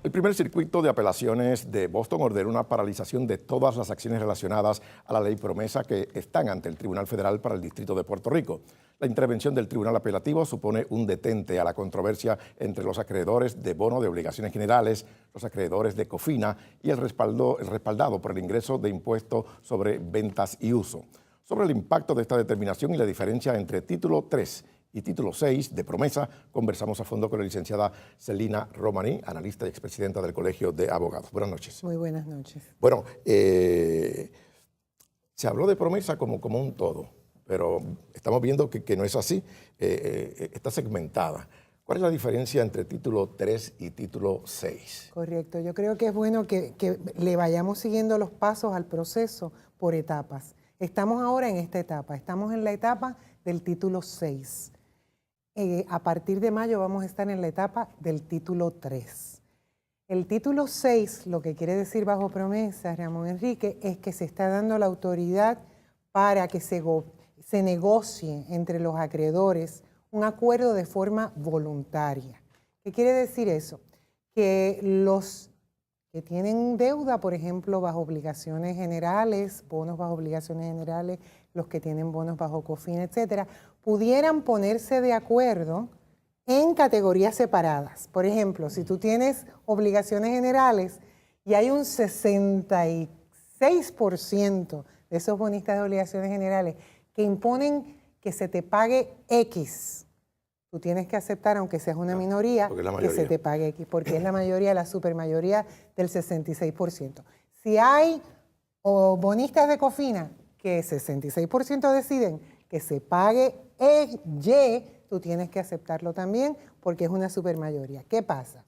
El primer circuito de apelaciones de Boston ordenó una paralización de todas las acciones relacionadas a la ley promesa que están ante el Tribunal Federal para el Distrito de Puerto Rico. La intervención del Tribunal Apelativo supone un detente a la controversia entre los acreedores de bono de obligaciones generales, los acreedores de COFINA y el respaldado por el ingreso de impuestos sobre ventas y uso. Sobre el impacto de esta determinación y la diferencia entre título 3 y título 6 de promesa, conversamos a fondo con la licenciada Celina Romaní, analista y expresidenta del Colegio de Abogados. Buenas noches. Muy buenas noches. Bueno, se habló de promesa como un todo, pero estamos viendo que no es así, está segmentada. ¿Cuál es la diferencia entre título 3 y título 6? Correcto, yo creo que es bueno que le vayamos siguiendo los pasos al proceso por etapas. Estamos ahora en esta etapa, estamos en la etapa del título 6. A partir de mayo vamos a estar en la etapa del título 3. El título 6, lo que quiere decir bajo promesa, Ramón Enrique, es que se está dando la autoridad para que se negocie entre los acreedores un acuerdo de forma voluntaria. ¿Qué quiere decir eso? Que los que tienen deuda, por ejemplo, bajo obligaciones generales, bonos bajo obligaciones generales, los que tienen bonos bajo COFINA, etcétera, pudieran ponerse de acuerdo en categorías separadas. Por ejemplo, si tú tienes obligaciones generales y hay un 66% de esos bonistas de obligaciones generales que imponen que se te pague X, tú tienes que aceptar, aunque seas una minoría, que se te pague X, porque es la mayoría, la supermayoría del 66%. Si hay bonistas de COFINA que 66% deciden que se pague Y, tú tienes que aceptarlo también porque es una supermayoría. ¿Qué pasa?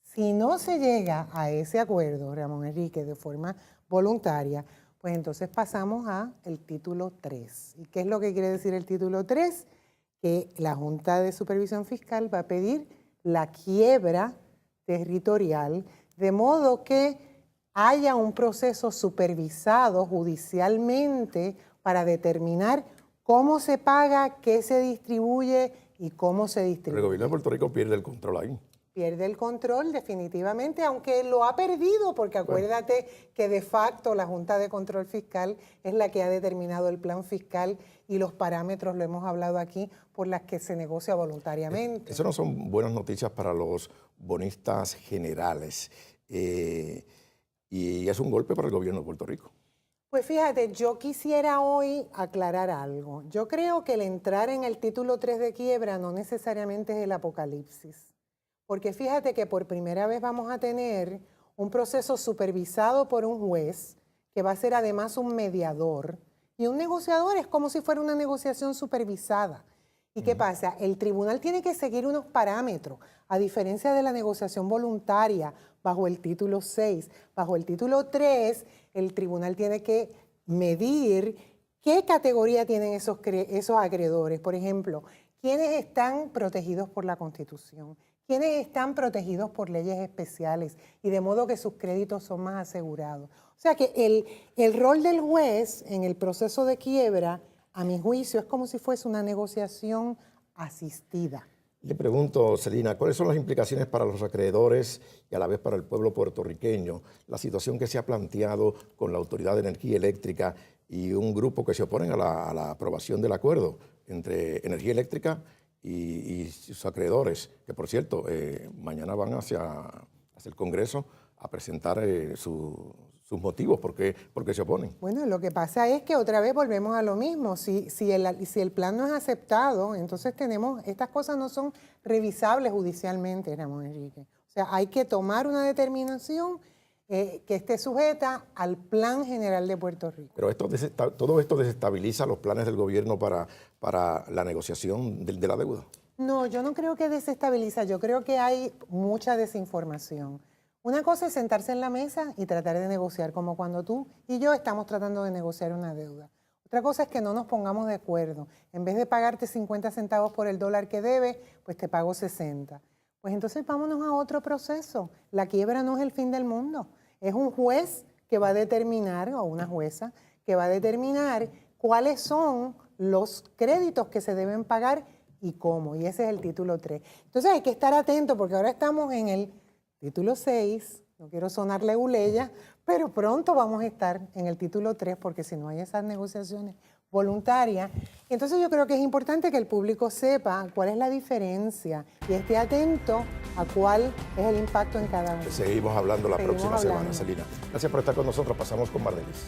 Si no se llega a ese acuerdo, Ramón Enrique, de forma voluntaria, pues entonces pasamos al título 3. ¿Y qué es lo que quiere decir el título 3? Que la Junta de Supervisión Fiscal va a pedir la quiebra territorial, de modo que haya un proceso supervisado judicialmente para determinar cómo se paga, qué se distribuye y cómo se distribuye. Pero el gobierno de Puerto Rico pierde el control ahí. Pierde el control definitivamente, aunque lo ha perdido, porque acuérdate que de facto la Junta de Control Fiscal es la que ha determinado el plan fiscal y los parámetros, lo hemos hablado aquí, por las que se negocia voluntariamente. Eso no son buenas noticias para los bonistas generales y es un golpe para el gobierno de Puerto Rico. Pues fíjate, yo quisiera hoy aclarar algo. Yo creo que el entrar en el título 3 de quiebra no necesariamente es el apocalipsis. Porque fíjate que por primera vez vamos a tener un proceso supervisado por un juez que va a ser además un mediador. Y un negociador es como si fuera una negociación supervisada. ¿Y qué pasa? El tribunal tiene que seguir unos parámetros, a diferencia de la negociación voluntaria bajo el título 6. Bajo el título 3, el tribunal tiene que medir qué categoría tienen esos acreedores. Por ejemplo, ¿quiénes están protegidos por la Constitución? ¿Quiénes están protegidos por leyes especiales? Y de modo que sus créditos son más asegurados. O sea que el rol del juez en el proceso de quiebra, a mi juicio, es como si fuese una negociación asistida. Le pregunto, Celina, ¿cuáles son las implicaciones para los acreedores y a la vez para el pueblo puertorriqueño? La situación que se ha planteado con la Autoridad de Energía Eléctrica y un grupo que se oponen a la aprobación del acuerdo entre Energía Eléctrica y sus acreedores, que por cierto, mañana van hacia el Congreso a presentar sus motivos porque se oponen. Bueno, lo que pasa es que otra vez volvemos a lo mismo. Si el plan no es aceptado, entonces estas cosas no son revisables judicialmente, Ramón Enrique. O sea, hay que tomar una determinación que esté sujeta al Plan General de Puerto Rico. Pero todo esto desestabiliza los planes del gobierno para la negociación de la deuda. No, yo no creo que desestabiliza, yo creo que hay mucha desinformación. Una cosa es sentarse en la mesa y tratar de negociar, como cuando tú y yo estamos tratando de negociar una deuda. Otra cosa es que no nos pongamos de acuerdo. En vez de pagarte 50 centavos por el dólar que debes, pues te pago 60. Pues entonces vámonos a otro proceso. La quiebra no es el fin del mundo. Es un juez que va a determinar, o una jueza, que va a determinar cuáles son los créditos que se deben pagar y cómo. Y ese es el título 3. Entonces hay que estar atento porque ahora estamos en el Título 6, no quiero sonar leguleya, pero pronto vamos a estar en el título 3 porque si no hay esas negociaciones voluntarias. Entonces yo creo que es importante que el público sepa cuál es la diferencia y esté atento a cuál es el impacto en cada uno. Seguimos hablando la próxima semana, Celina. Gracias por estar con nosotros. Pasamos con Mardelis.